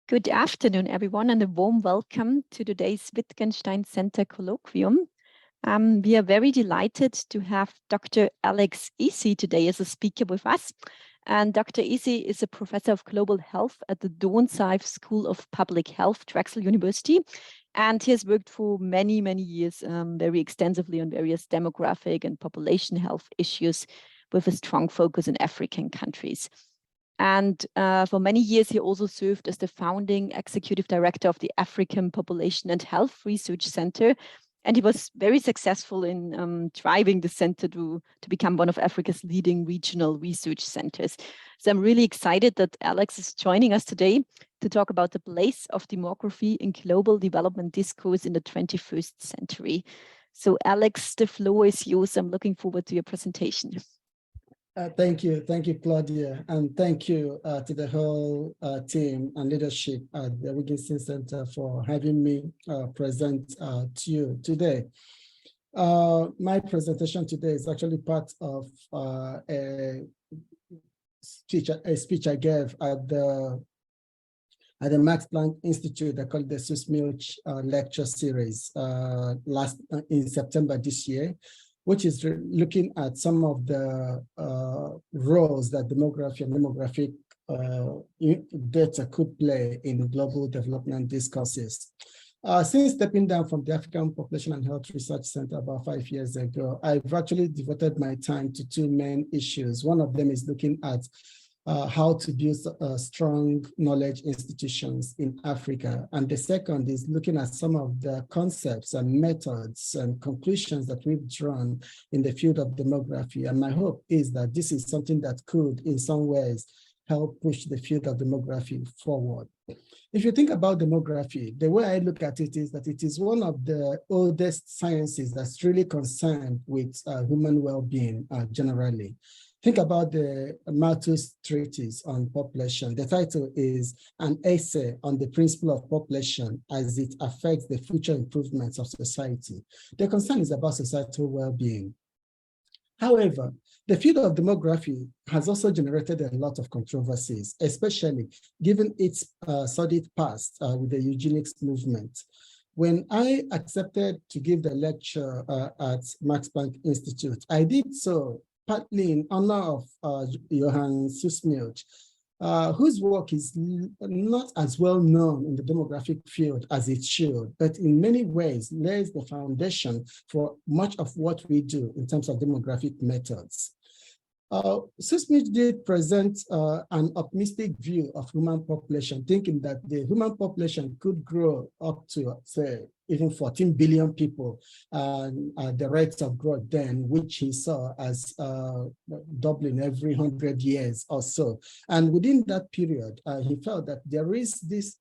Good afternoon, everyone, and a warm welcome to today's Wittgenstein Center Colloquium. We are very delighted to have Dr. Alex Ezeh today as a speaker with us. And Dr. Ezeh is a professor of global health at the Dornsife School of Public Health, Drexel University. And he has worked for many, many years very extensively on various demographic and population health issues with a strong focus in African countries. And for many years, he also served as the founding executive director of the African Population and Health Research Center. And he was very successful in driving the center to become one of Africa's leading regional research centers. So I'm really excited that Alex is joining us today to talk about the place of demography in global development discourse in the 21st century. So Alex, the floor is yours. I'm looking forward to your presentation. Thank you, Claudia, and thank you to the whole team and leadership at the Wittgenstein Center for having me present to you today. My presentation today is actually part of a speech I gave at the Max Planck Institute. I call it the Swiss Milch lecture series in September this year, which is looking at some of the roles that demography and demographic data could play in global development discourses. Since stepping down from the African Population and Health Research Center about 5 years ago, I've actually devoted my time to two main issues. One of them is looking at how to build strong knowledge institutions in Africa. And the second is looking at some of the concepts and methods and conclusions that we've drawn in the field of demography. And my hope is that this is something that could, in some ways, help push the field of demography forward. If you think about demography, the way I look at it is that it is one of the oldest sciences that's really concerned with human well-being generally. Think about the Malthus Treatise on Population. The title is An Essay on the Principle of Population as it affects the future improvements of society. The concern is about societal well-being. However, the field of demography has also generated a lot of controversies, especially given its sordid past with the eugenics movement. When I accepted to give the lecture at Max Planck Institute, I did so partly in honor of Johann Sussmilch, whose work is not as well known in the demographic field as it should, but in many ways lays the foundation for much of what we do in terms of demographic methods. Sussmilch did present an optimistic view of human population, thinking that the human population could grow up to, say, even 14 billion people, and the rates of growth then, which he saw as doubling every 100 years or so. And within that period, he felt that there is this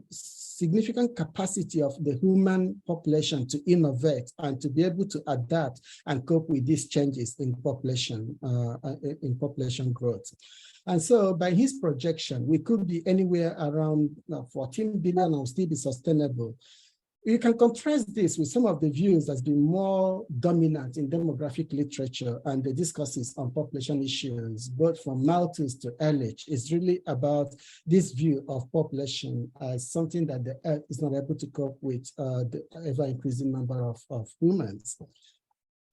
significant capacity of the human population to innovate and to be able to adapt and cope with these changes in population growth. And so by his projection, we could be anywhere around 14 billion and still be sustainable. You can contrast this with some of the views that's been more dominant in demographic literature and the discourses on population issues, both from Malthus to Ehrlich. Is really about this view of population as something that the Earth is not able to cope with the ever-increasing number of humans.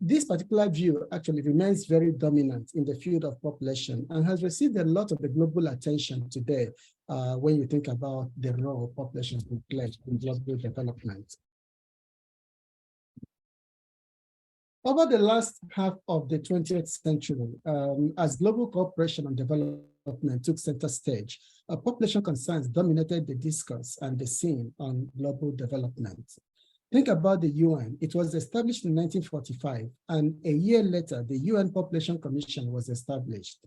This particular view actually remains very dominant in the field of population and has received a lot of the global attention today when you think about the role population can play in global development. Over the last half of the 20th century, as global cooperation and development took center stage, population concerns dominated the discourse and the scene on global development. Think about the UN. It was established in 1945, and a year later, the UN Population Commission was established.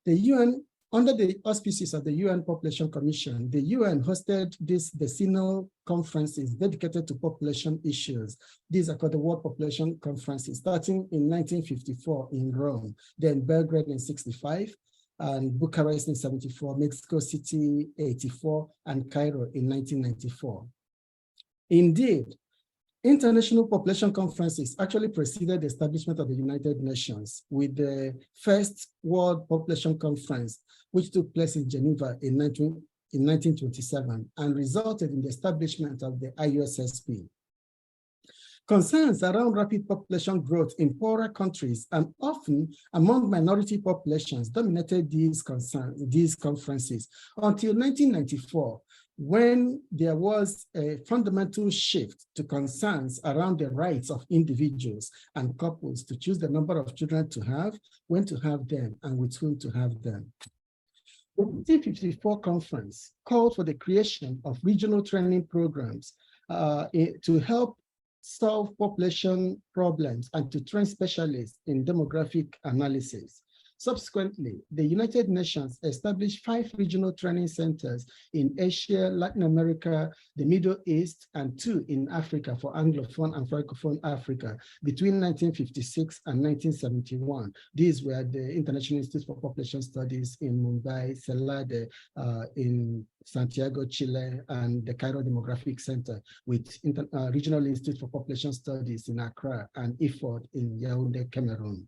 The UN, under the auspices of the UN Population Commission, the UN hosted these decennial conferences dedicated to population issues. These are called the World Population Conferences, starting in 1954 in Rome, then Belgrade in 65, and Bucharest in 74, Mexico City 84, and Cairo in 1994. Indeed, International population conferences actually preceded the establishment of the United Nations, with the first World Population Conference, which took place in Geneva in 1927 and resulted in the establishment of the IUSSP. Concerns around rapid population growth in poorer countries and often among minority populations dominated these conferences until 1994, when there was a fundamental shift to concerns around the rights of individuals and couples to choose the number of children to have, when to have them, and with whom to have them. The 1954 conference called for the creation of regional training programs to help solve population problems and to train specialists in demographic analysis. Subsequently, the United Nations established 5 regional training centers in Asia, Latin America, the Middle East, and 2 in Africa for Anglophone and Francophone Africa between 1956 and 1971. These were the International Institute for Population Studies in Mumbai, CELADE in Santiago, Chile, and the Cairo Demographic Center with Regional Institute for Population Studies in Accra and IFOD in Yaoundé, Cameroon.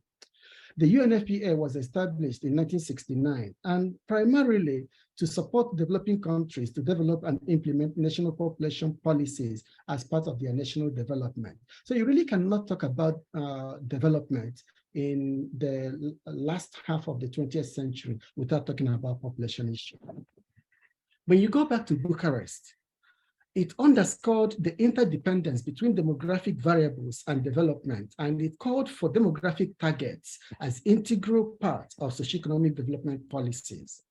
The UNFPA was established in 1969 and primarily to support developing countries to develop and implement national population policies as part of their national development. So you really cannot talk about development in the last half of the 20th century without talking about population issues. When you go back to Bucharest, it underscored the interdependence between demographic variables and development, and it called for demographic targets as integral part of socioeconomic development policies.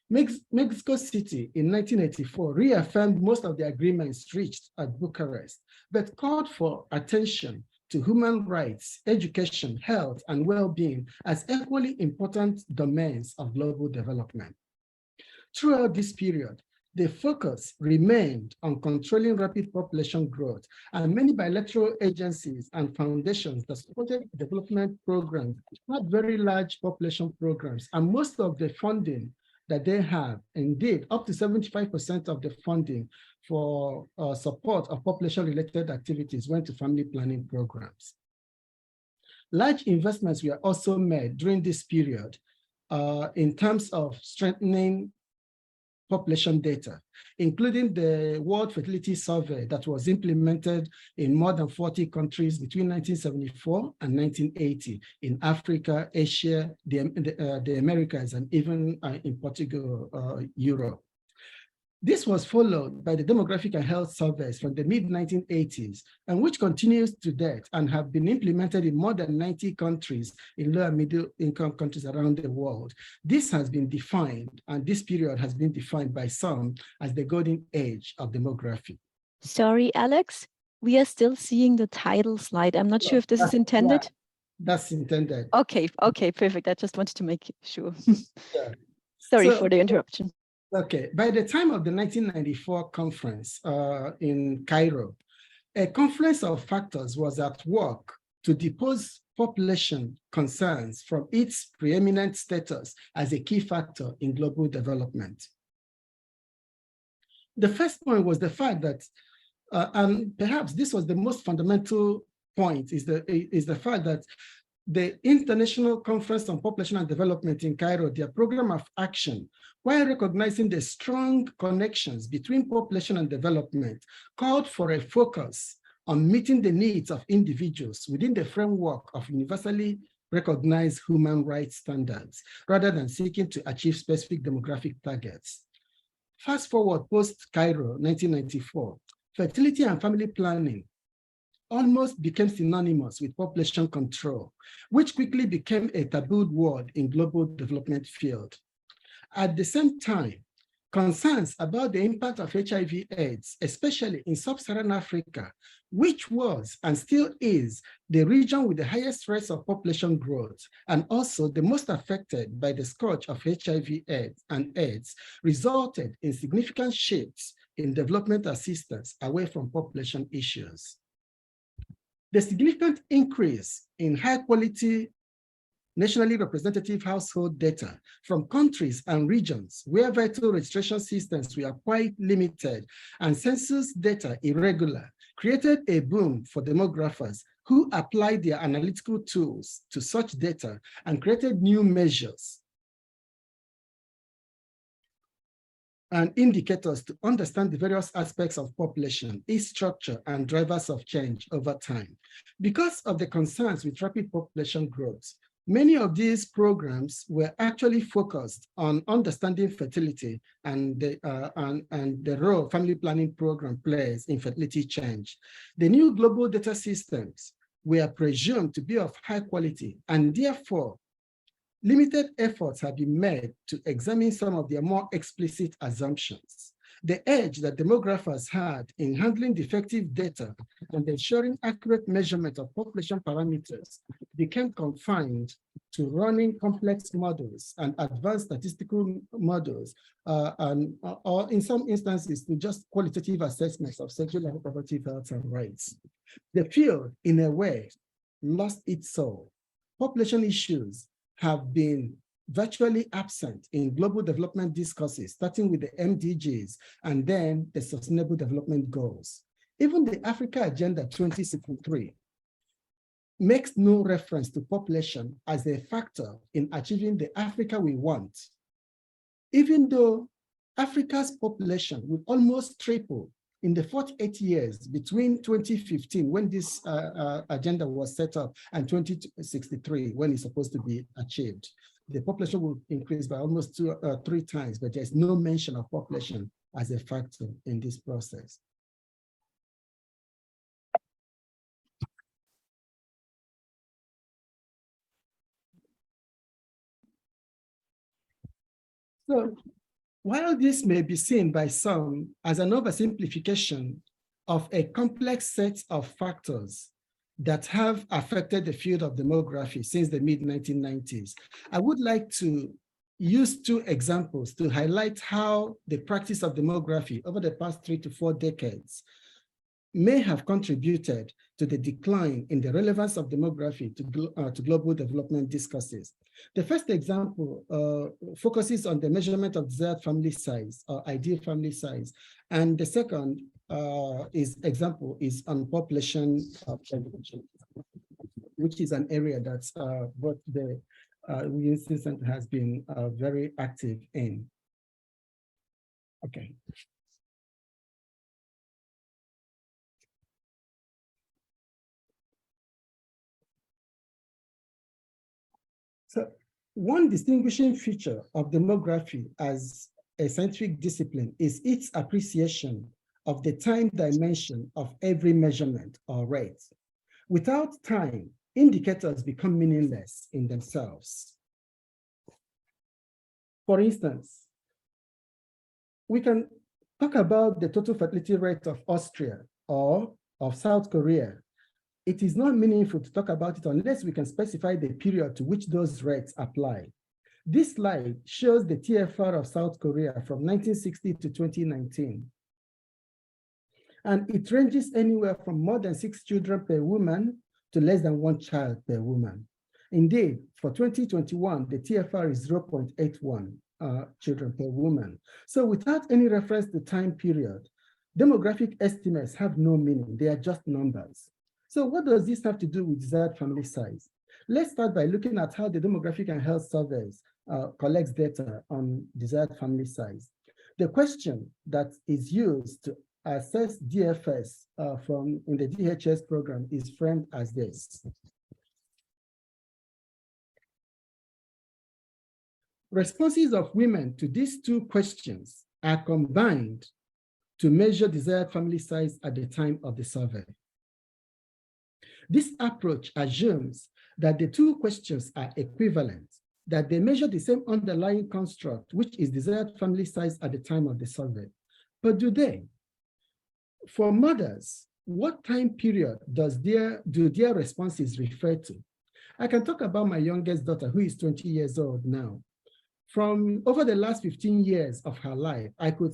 Mexico City in 1984 reaffirmed most of the agreements reached at Bucharest, but called for attention to human rights, education, health, and well-being as equally important domains of global development. Throughout this period, the focus remained on controlling rapid population growth, and many bilateral agencies and foundations that supported development programs had very large population programs, and most of the funding that they have, indeed, up to 75% of the funding for support of population-related activities went to family planning programs. Large investments were also made during this period in terms of strengthening population data, including the World Fertility Survey that was implemented in more than 40 countries between 1974 and 1980 in Africa, Asia, the Americas, and even in Portugal, Europe. This was followed by the demographic and health surveys from the mid-1980s, and which continues to date and have been implemented in more than 90 countries in low and middle income countries around the world. This has been defined, and this period has been defined by some as the golden age of demography. Sorry, Alex, we are still seeing the title slide. I'm not sure if this is intended. Yeah, that's intended. Okay, perfect. I just wanted to make sure. Yeah. Sorry for the interruption. Okay, by the time of the 1994 conference in Cairo, a confluence of factors was at work to depose population concerns from its preeminent status as a key factor in global development. The first point was the fact that, and perhaps this was the most fundamental point, is the fact that the International Conference on Population and Development in Cairo, their program of action, while recognizing the strong connections between population and development, called for a focus on meeting the needs of individuals within the framework of universally recognized human rights standards, rather than seeking to achieve specific demographic targets. Fast forward post-Cairo, 1994, fertility and family planning almost became synonymous with population control, which quickly became a tabooed word in global development field. At the same time, concerns about the impact of HIV/AIDS, especially in sub-Saharan Africa, which was and still is the region with the highest rates of population growth, and also the most affected by the scourge of HIV/AIDS, resulted in significant shifts in development assistance away from population issues. The significant increase in high-quality nationally representative household data from countries and regions where vital registration systems were quite limited and census data irregular, created a boom for demographers who applied their analytical tools to such data and created new measures and indicators to understand the various aspects of population, its structure, and drivers of change over time. Because of the concerns with rapid population growth, many of these programs were actually focused on understanding fertility and the role family planning program plays in fertility change. The new global data systems were presumed to be of high quality, and therefore limited efforts have been made to examine some of their more explicit assumptions. The edge that demographers had in handling defective data and ensuring accurate measurement of population parameters became confined to running complex models and advanced statistical models, or in some instances, to just qualitative assessments of sexual and reproductive health and rights. The field, in a way, lost its soul. Population issues have been virtually absent in global development discourses, starting with the MDGs and then the Sustainable Development Goals. Even the Africa Agenda 2063 makes no reference to population as a factor in achieving the Africa we want, even though Africa's population will almost triple in the 48 years between 2015, when this agenda was set up, and 2063, when it's supposed to be achieved. The population will increase by almost 3 times, but there's no mention of population as a factor in this process. So, while this may be seen by some as an oversimplification of a complex set of factors that have affected the field of demography since the mid-1990s, I would like to use 2 examples to highlight how the practice of demography over the past 3 to 4 decades may have contributed to the decline in the relevance of demography to global development discourses. The first example focuses on the measurement of desired family size or ideal family size. And the second example is on population prevention, which is an area that both the University Center has been very active in. Okay. So one distinguishing feature of demography as a scientific discipline is its appreciation of the time dimension of every measurement or rate. Without time, indicators become meaningless in themselves. For instance, we can talk about the total fertility rate of Austria or of South Korea. It is not meaningful to talk about it unless we can specify the period to which those rates apply. This slide shows the TFR of South Korea from 1960 to 2019. And it ranges anywhere from more than 6 children per woman to less than 1 child per woman. Indeed, for 2021, the TFR is 0.81 children per woman. So without any reference to time period, demographic estimates have no meaning. They are just numbers. So what does this have to do with desired family size? Let's start by looking at how the demographic and health surveys collects data on desired family size. The question that is used to assess DFS in the DHS program is framed as this. Responses of women to these 2 questions are combined to measure desired family size at the time of the survey. This approach assumes that the 2 questions are equivalent, that they measure the same underlying construct, which is desired family size at the time of the survey. But do they? For mothers, what time period do their responses refer to? I can talk about my youngest daughter, who is 20 years old now. From over the last 15 years of her life, I could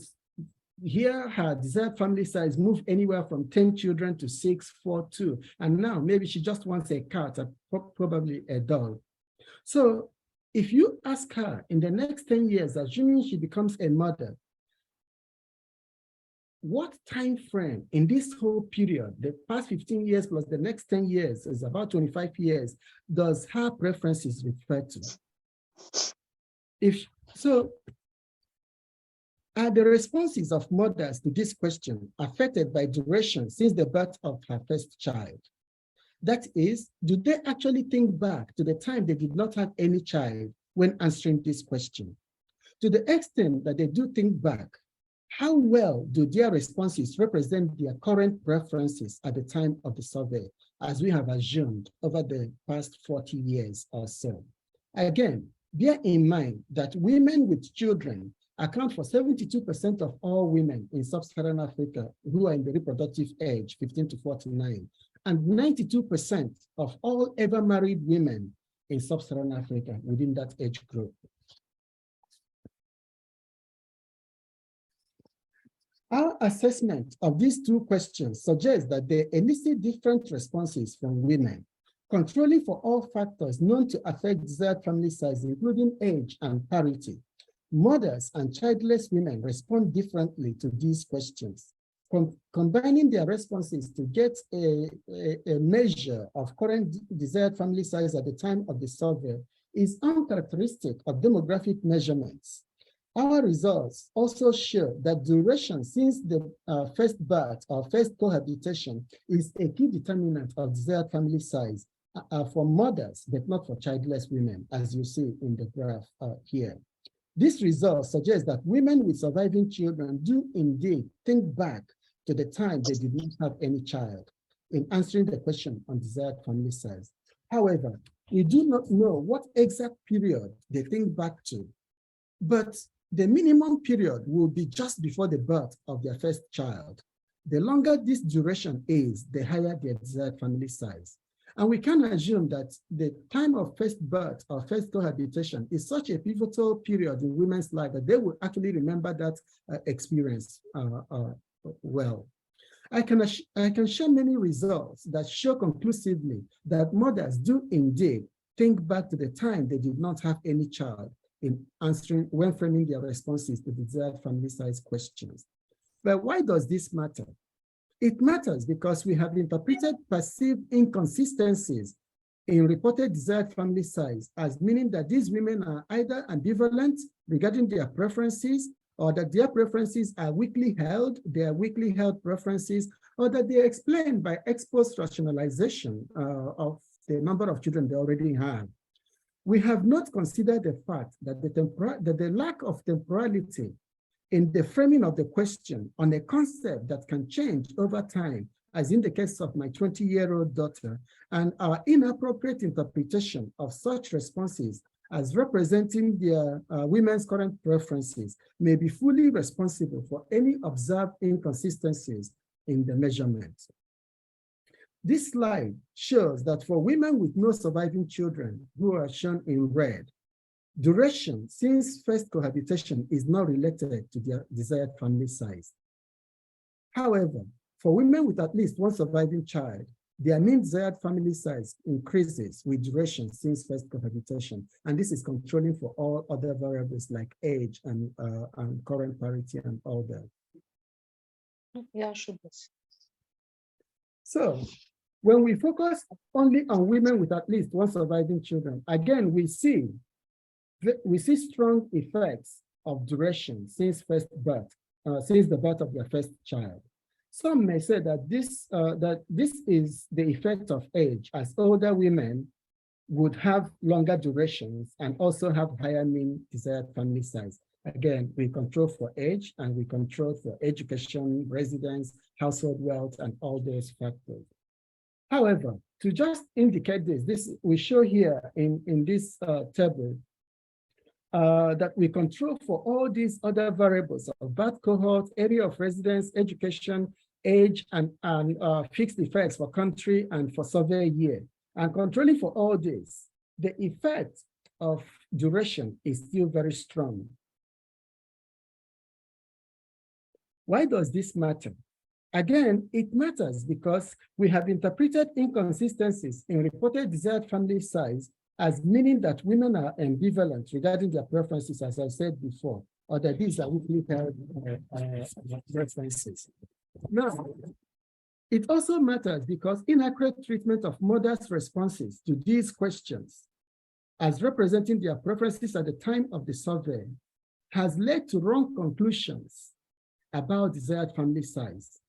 hear her desired family size move anywhere from 10 children to 6, 4, 2. And now maybe she just wants a cat, probably a dog. So if you ask her in the next 10 years, assuming she becomes a mother, what time frame in this whole period, the past 15 years plus the next 10 years is about 25 years, does her preferences refer to? If so, are the responses of mothers to this question affected by duration since the birth of her first child? That is, do they actually think back to the time they did not have any child when answering this question? To the extent that they do think back, how well do their responses represent their current preferences at the time of the survey, as we have assumed over the past 40 years or so? Again, bear in mind that women with children account for 72% of all women in sub-Saharan Africa who are in the reproductive age, 15 to 49, and 92% of all ever married women in sub-Saharan Africa within that age group. Our assessment of these two questions suggests that they elicit different responses from women, controlling for all factors known to affect desired family size, including age and parity. Mothers and childless women respond differently to these questions. Combining their responses to get a measure of current desired family size at the time of the survey is uncharacteristic of demographic measurements. Our results also show that duration since the first birth or first cohabitation is a key determinant of desired family size for mothers, but not for childless women, as you see in the graph here. This result suggests that women with surviving children do indeed think back to the time they did not have any child in answering the question on desired family size. However, we do not know what exact period they think back to, but the minimum period will be just before the birth of their first child. The longer this duration is, the higher their desired family size. And we can assume that the time of first birth or first cohabitation is such a pivotal period in women's life that they will actually remember that experience well. I can share many results that show conclusively that mothers do indeed think back to the time they did not have any child in answering, when framing their responses to the desired family size questions. But why does this matter? It matters because we have interpreted perceived inconsistencies in reported desired family size as meaning that these women are either ambivalent regarding their preferences, or that their preferences are weakly held, they are weakly held preferences, or that they are explained by ex post rationalization of the number of children they already have. We have not considered the fact that the lack of temporality in the framing of the question on a concept that can change over time, as in the case of my 20-year-old daughter, and our inappropriate interpretation of such responses as representing their women's current preferences may be fully responsible for any observed inconsistencies in the measurement. This slide shows that for women with no surviving children, who are shown in red, duration since first cohabitation is not related to their desired family size. However, for women with at least one surviving child, their mean desired family size increases with duration since first cohabitation, and this is controlling for all other variables like age and current parity and all that. Yeah, should be. So, when we focus only on women with at least one surviving children, again, we see strong effects of duration since first birth, since the birth of their first child. Some may say that this is the effect of age, as older women would have longer durations and also have higher mean desired family size. Again, we control for age and we control for education, residence, household wealth, and all those factors. However, to just indicate this we show here in this table that we control for all these other variables of birth cohort, area of residence, education, age, and fixed effects for country and for survey year. And controlling for all this, the effect of duration is still very strong. Why does this matter? Again, it matters because we have interpreted inconsistencies in reported desired family size as meaning that women are ambivalent regarding their preferences, as I said before, or that these are weakly held preferences. Now, it also matters because inaccurate treatment of mothers' responses to these questions as representing their preferences at the time of the survey has led to wrong conclusions about desired family size.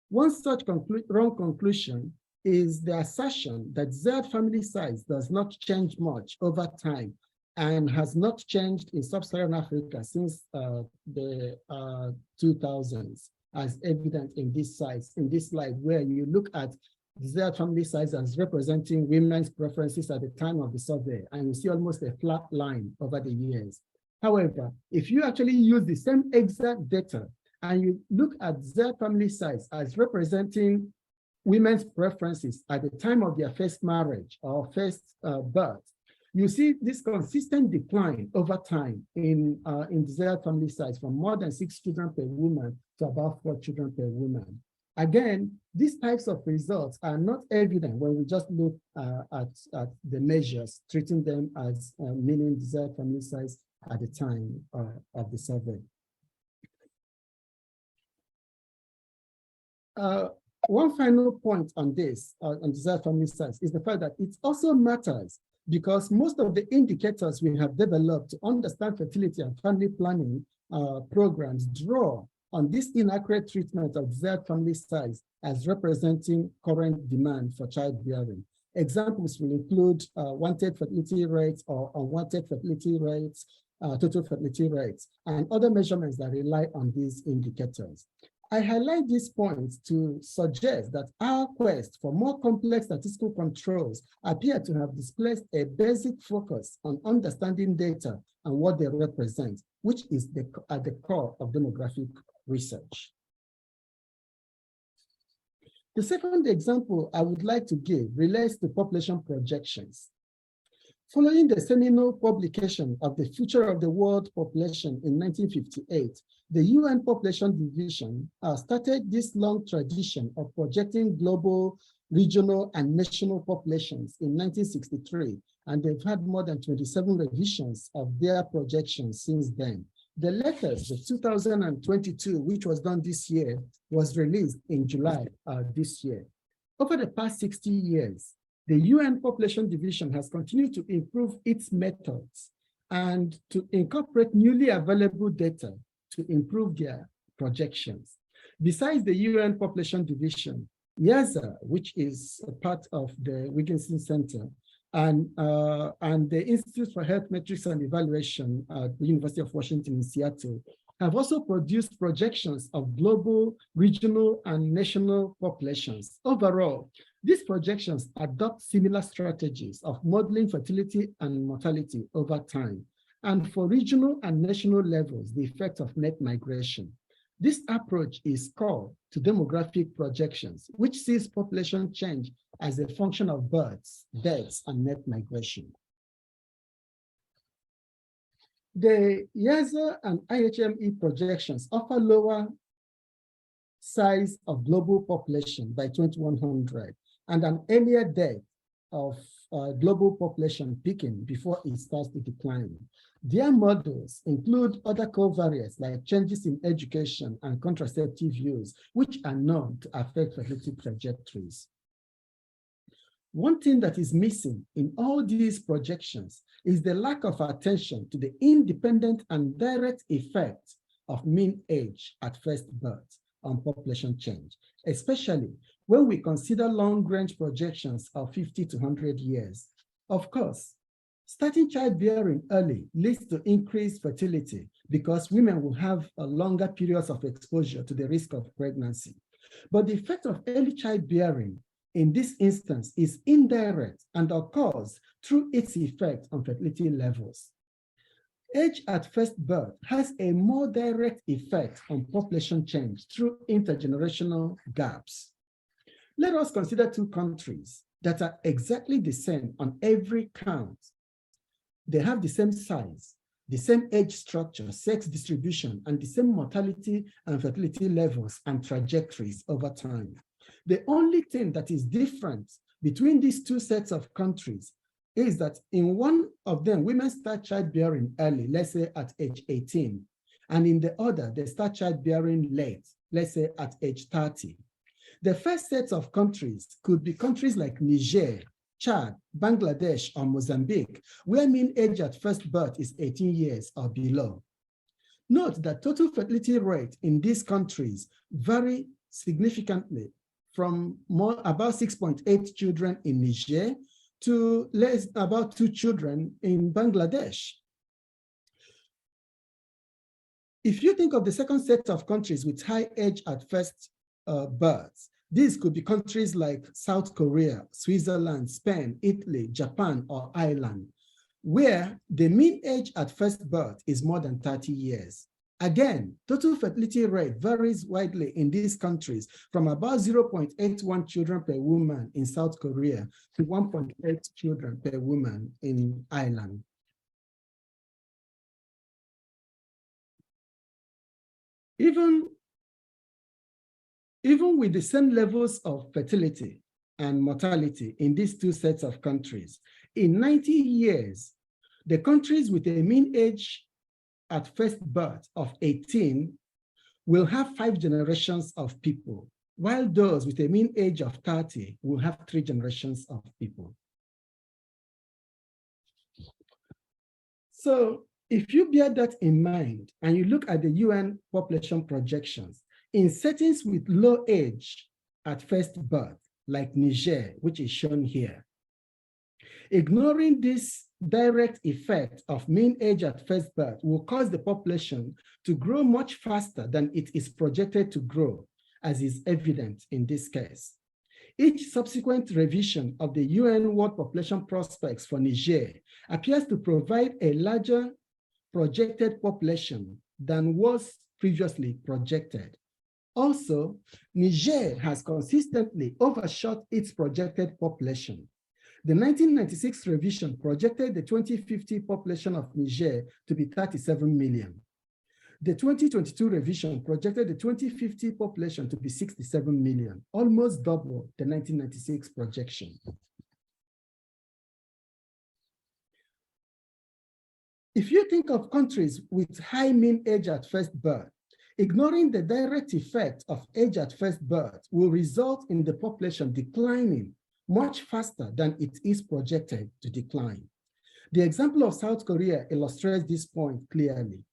One such wrong conclusion is the assertion that desired family size does not change much over time and has not changed in sub-Saharan Africa since the 2000s, as evident in this slide, where you look at desired family size as representing women's preferences at the time of the survey, and you see almost a flat line over the years. However, if you actually use the same exact data and you look at desired family size as representing women's preferences at the time of their first marriage or first birth, you see this consistent decline over time in desired family size from more than 6 children per woman to about 4 children per woman. Again, these types of results are not evident when we just look at the measures, treating them as meaning desired family size at the time of the survey. One final point on this, on desired family size, is the fact that it also matters because most of the indicators we have developed to understand fertility and family planning programs draw on this inaccurate treatment of desired family size as representing current demand for childbearing. Examples will include wanted fertility rates or unwanted fertility rates, total fertility rates, and other measurements that rely on these indicators. I highlight these points to suggest that our quest for more complex statistical controls appear to have displaced a basic focus on understanding data and what they represent, which is at the core of demographic research. The second example I would like to give relates to population projections. Following the seminal publication of the Future of the World Population in 1958, the UN Population Division started this long tradition of projecting global, regional, and national populations in 1963, and they've had more than 27 revisions of their projections since then. The latest, the 2022, which was done this year, was released in July this year. Over the past 60 years, the UN Population Division has continued to improve its methods and to incorporate newly available data to improve their projections. Besides the UN Population Division, Ezeh, which is a part of the Wilkinson Center, and the Institute for Health Metrics and Evaluation at the University of Washington in Seattle have also produced projections of global, regional, and national populations. Overall, these projections adopt similar strategies of modeling fertility and mortality over time, and for regional and national levels, the effect of net migration. This approach is core to demographic projections, which sees population change as a function of births, deaths, and net migration. The Ezeh and IHME projections offer lower size of global population by 2100 and an earlier death of global population peaking before it starts to decline. Their models include other covariates like changes in education and contraceptive use, which are known to affect fertility trajectories. One thing that is missing in all these projections is the lack of attention to the independent and direct effect of mean age at first birth on population change, especially when we consider long-range projections of 50 to 100 years. Of course, starting childbearing early leads to increased fertility because women will have longer periods of exposure to the risk of pregnancy. But the effect of early childbearing in this instance is indirect and occurs through its effect on fertility levels. Age at first birth has a more direct effect on population change through intergenerational gaps. Let us consider two countries that are exactly the same on every count. They have the same size, the same age structure, sex distribution, and the same mortality and fertility levels and trajectories over time. The only thing that is different between these two sets of countries is that in one of them, women start childbearing early, let's say at age 18. And in the other, they start childbearing late, let's say at age 30. The first set of countries could be countries like Niger, Chad, Bangladesh, or Mozambique, where mean age at first birth is 18 years or below. Note that total fertility rate in these countries vary significantly from about 6.8 children in Niger to about 2 children in Bangladesh. If you think of the second set of countries with high age at first birth, these could be countries like South Korea, Switzerland, Spain, Italy, Japan, or Ireland, where the mean age at first birth is more than 30 years. Again, total fertility rate varies widely in these countries from about 0.81 children per woman in South Korea to 1.8 children per woman in Ireland. Even with the same levels of fertility and mortality in these two sets of countries, in 90 years, the countries with a mean age at first birth of 18 will have 5 generations of people, while those with a mean age of 30 will have 3 generations of people. So if you bear that in mind and you look at the UN population projections, in settings with low age at first birth, like Niger, which is shown here, ignoring this direct effect of mean age at first birth will cause the population to grow much faster than it is projected to grow, as is evident in this case. Each subsequent revision of the UN World Population Prospects for Niger appears to provide a larger projected population than was previously projected. Also, Niger has consistently overshot its projected population. The 1996 revision projected the 2050 population of Niger to be 37 million. The 2022 revision projected the 2050 population to be 67 million, almost double the 1996 projection. If you think of countries with high mean age at first birth, ignoring the direct effect of age at first birth will result in the population declining much faster than it is projected to decline. The example of South Korea illustrates this point clearly.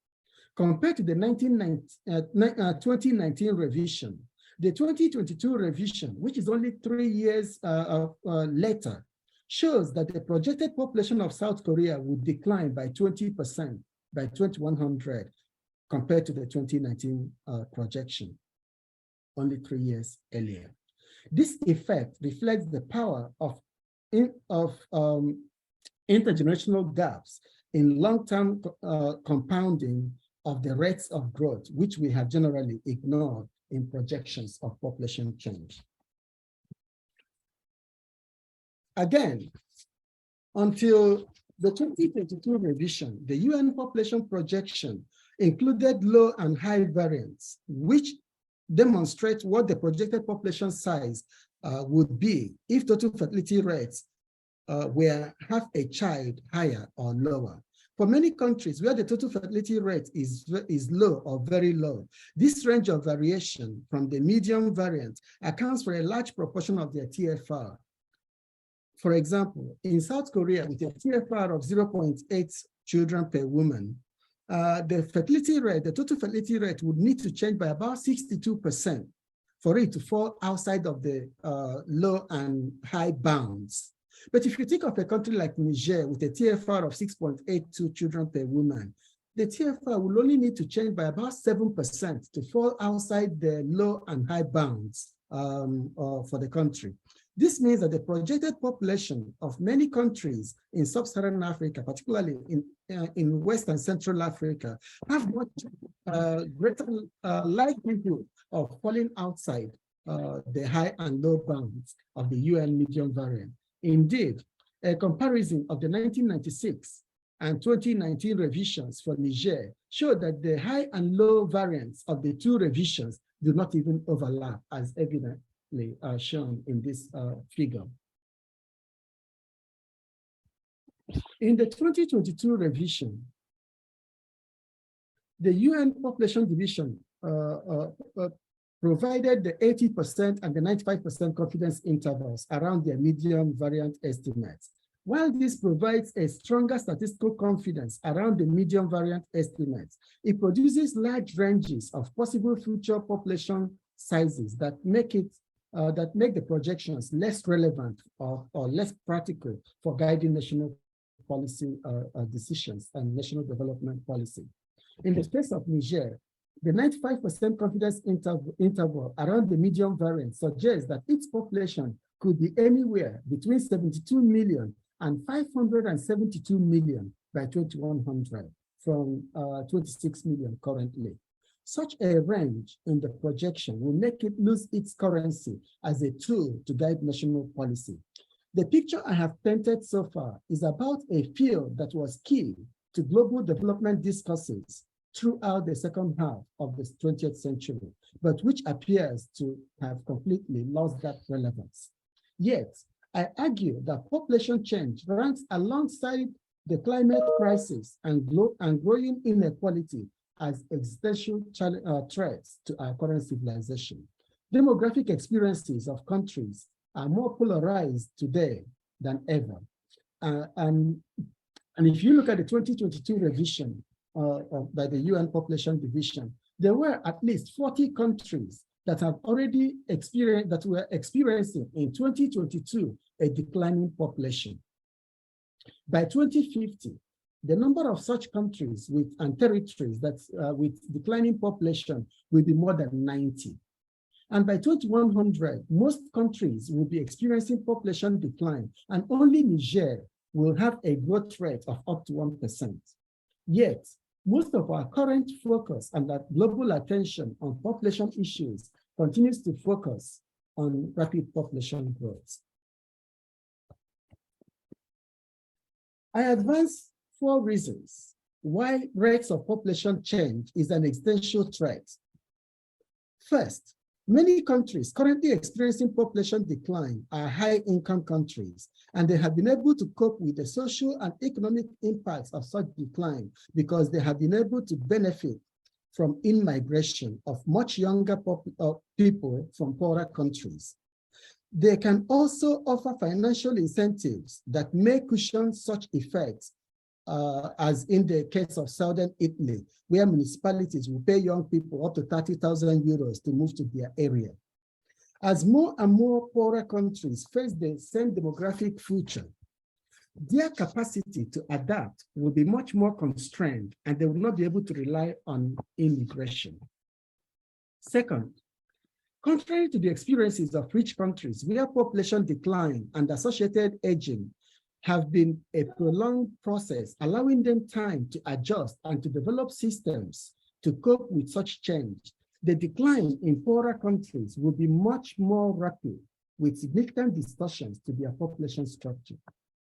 Compared to the 2019 revision, the 2022 revision, which is only 3 years later, shows that the projected population of South Korea would decline by 20% by 2100 compared to the 2019 projection, only 3 years earlier. This effect reflects the power of intergenerational gaps in long-term compounding of the rates of growth, which we have generally ignored in projections of population change. Again, until the 2022 revision, the UN population projection included low and high variance, which demonstrate what the projected population size would be if total fertility rates were half a child higher or lower. For many countries where the total fertility rate is low or very low, this range of variation from the medium variant accounts for a large proportion of their TFR. For example, in South Korea, with a TFR of 0.8 children per woman, the fertility rate, the total fertility rate would need to change by about 62% for it to fall outside of the low and high bounds. But if you think of a country like Niger with a TFR of 6.82 children per woman, the TFR will only need to change by about 7% to fall outside the low and high bounds for the country. This means that the projected population of many countries in sub-Saharan Africa, particularly in West and Central Africa, have much greater likelihood of falling outside the high and low bounds of the UN median variant. Indeed, a comparison of the 1996 and 2019 revisions for Niger showed that the high and low variants of the two revisions do not even overlap, as evidently shown in this figure. In the 2022 revision, the UN Population Division provided the 80% and the 95% confidence intervals around their median variant estimates. While this provides a stronger statistical confidence around the median variant estimates, it produces large ranges of possible future population sizes that make the projections less relevant or less practical for guiding national policy decisions and national development policy. In the case of Niger, the 95% confidence interval around the median variant suggests that its population could be anywhere between 72 million and 572 million by 2100, from 26 million currently. Such a range in the projection will make it lose its currency as a tool to guide national policy. The picture I have painted so far is about a field that was key to global development discourses throughout the second half of the 20th century, but which appears to have completely lost that relevance. Yet, I argue that population change ranks alongside the climate crisis and growing inequality as existential threats to our current civilization. Demographic experiences of countries are more polarized today than ever. And if you look at the 2022 revision by the UN Population Division, there were at least 40 countries that have already experienced, that were experiencing in 2022 a declining population. By 2050, the number of such countries and territories with declining population will be more than 90. And by 2100, most countries will be experiencing population decline, and only Niger will have a growth rate of up to 1%. Yet, most of our current focus and that global attention on population issues continues to focus on rapid population growth. I advance 4 reasons why rates of population change is an existential threat. First, many countries currently experiencing population decline are high-income countries, and they have been able to cope with the social and economic impacts of such decline because they have been able to benefit from in-migration of much younger people from poorer countries. They can also offer financial incentives that may cushion such effects, as in the case of Southern Italy, where municipalities will pay young people up to 30,000 euros to move to their area. As more and more poorer countries face the same demographic future, their capacity to adapt will be much more constrained, and they will not be able to rely on immigration. Second, contrary to the experiences of rich countries where population decline and associated aging have been a prolonged process, allowing them time to adjust and to develop systems to cope with such change, the decline in poorer countries will be much more rapid, with significant distortions to their population structure.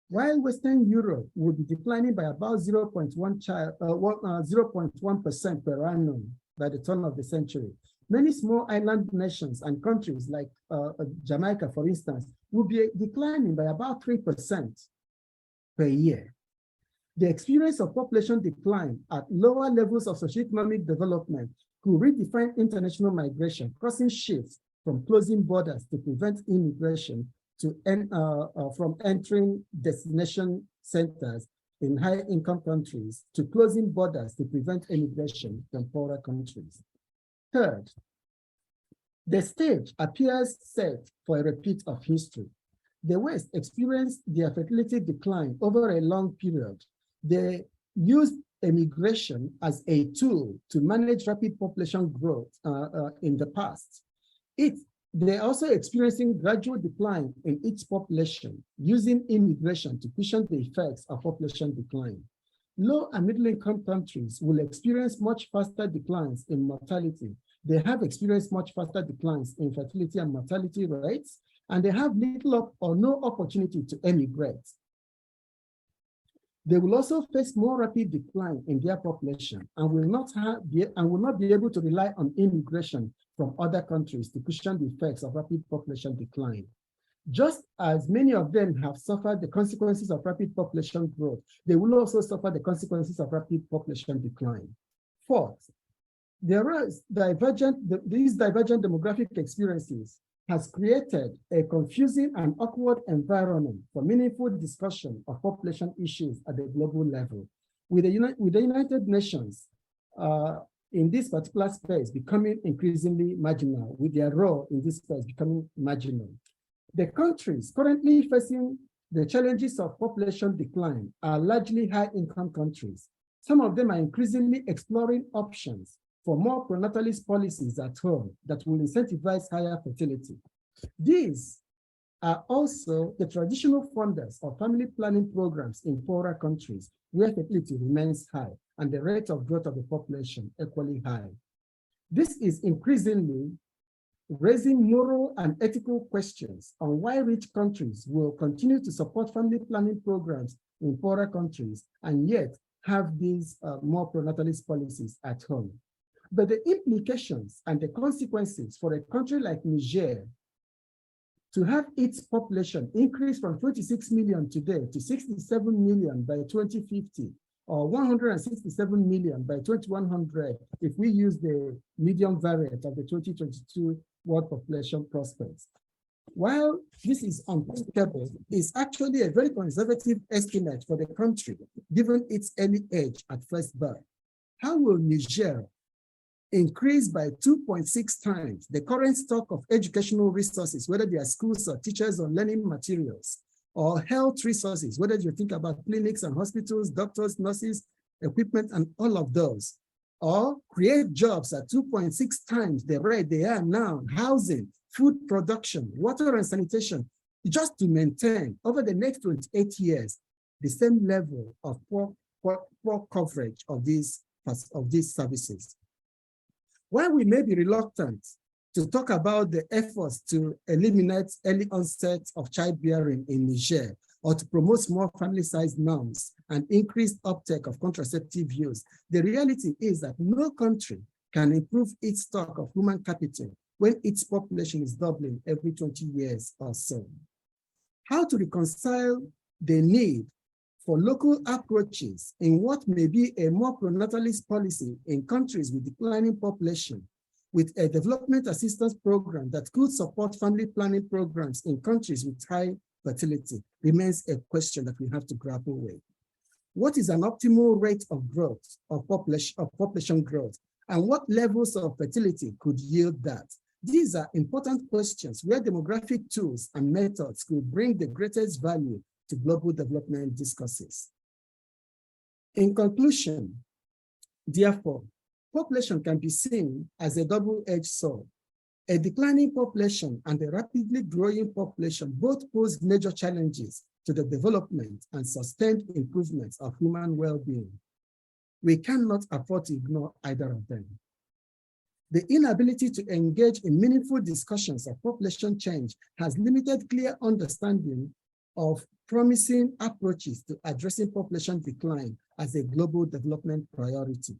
While Western Europe will be declining by about 0.1% per annum by the turn of the century, many small island nations and countries like Jamaica, for instance, will be declining by about 3% per year. The experience of population decline at lower levels of socioeconomic development could redefine international migration, causing shifts from closing borders to prevent immigration from entering destination centers in high-income countries to closing borders to prevent immigration from poorer countries. Third, the stage appears set for a repeat of history. The West experienced their fertility decline over a long period. They used immigration as a tool to manage rapid population growth in the past. They're also experiencing gradual decline in its population, using immigration to cushion the effects of population decline. Low and middle-income countries will experience much faster declines in mortality. They have experienced much faster declines in fertility and mortality rates, and they have little or no opportunity to emigrate. They will also face more rapid decline in their population and will not be able to rely on immigration from other countries to cushion the effects of rapid population decline. Just as many of them have suffered the consequences of rapid population growth, they will also suffer the consequences of rapid population decline. Fourth, these divergent demographic experiences has created a confusing and awkward environment for meaningful discussion of population issues at the global level, with the United Nations in this particular space becoming increasingly marginal, with their role in this space becoming marginal. The countries currently facing the challenges of population decline are largely high-income countries. Some of them are increasingly exploring options for more pronatalist policies at home that will incentivize higher fertility. These are also the traditional funders of family planning programs in poorer countries where fertility remains high and the rate of growth of the population equally high. This is increasingly raising moral and ethical questions on why rich countries will continue to support family planning programs in poorer countries and yet have these more pronatalist policies at home. But the implications and the consequences for a country like Niger to have its population increase from 26 million today to 67 million by 2050, or 167 million by 2100, if we use the median variant of the 2022 world population prospects. While this is unthinkable, it's actually a very conservative estimate for the country, given its early age at first birth. How will Niger increase by 2.6 times the current stock of educational resources, whether they are schools or teachers or learning materials, or health resources, whether you think about clinics and hospitals, doctors, nurses, equipment, and all of those, or create jobs at 2.6 times the rate they are now, housing, food production, water and sanitation, just to maintain over the next 28 years the same level of poor coverage of these services. While we may be reluctant to talk about the efforts to eliminate early onset of childbearing in Niger, or to promote more family-sized norms and increased uptake of contraceptive use, the reality is that no country can improve its stock of human capital when its population is doubling every 20 years or so. How to reconcile the need for local approaches in what may be a more pronatalist policy in countries with declining population, with a development assistance program that could support family planning programs in countries with high fertility, remains a question that we have to grapple with. What is an optimal rate of growth, of population growth, and what levels of fertility could yield that? These are important questions where demographic tools and methods could bring the greatest value to global development discourses. In conclusion, therefore, population can be seen as a double-edged sword. A declining population and a rapidly growing population both pose major challenges to the development and sustained improvements of human well-being. We cannot afford to ignore either of them. The inability to engage in meaningful discussions of population change has limited clear understanding of promising approaches to addressing population decline as a global development priority.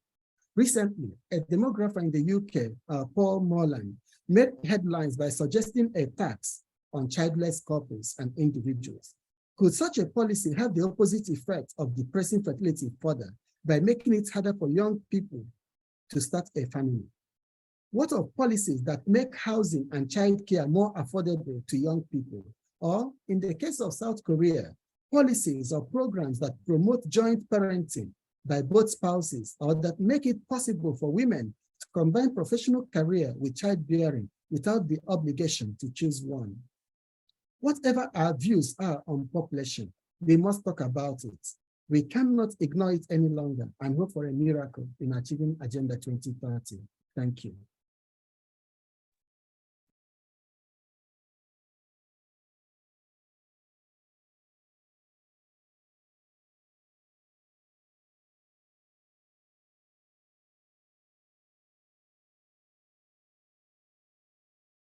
Recently, a demographer in the UK, Paul Morland, made headlines by suggesting a tax on childless couples and individuals. Could such a policy have the opposite effect of depressing fertility further by making it harder for young people to start a family? What of policies that make housing and childcare more affordable to young people? Or, in the case of South Korea, policies or programs that promote joint parenting by both spouses, or that make it possible for women to combine professional career with childbearing without the obligation to choose one. Whatever our views are on population, we must talk about it. We cannot ignore it any longer and hope for a miracle in achieving Agenda 2030. Thank you.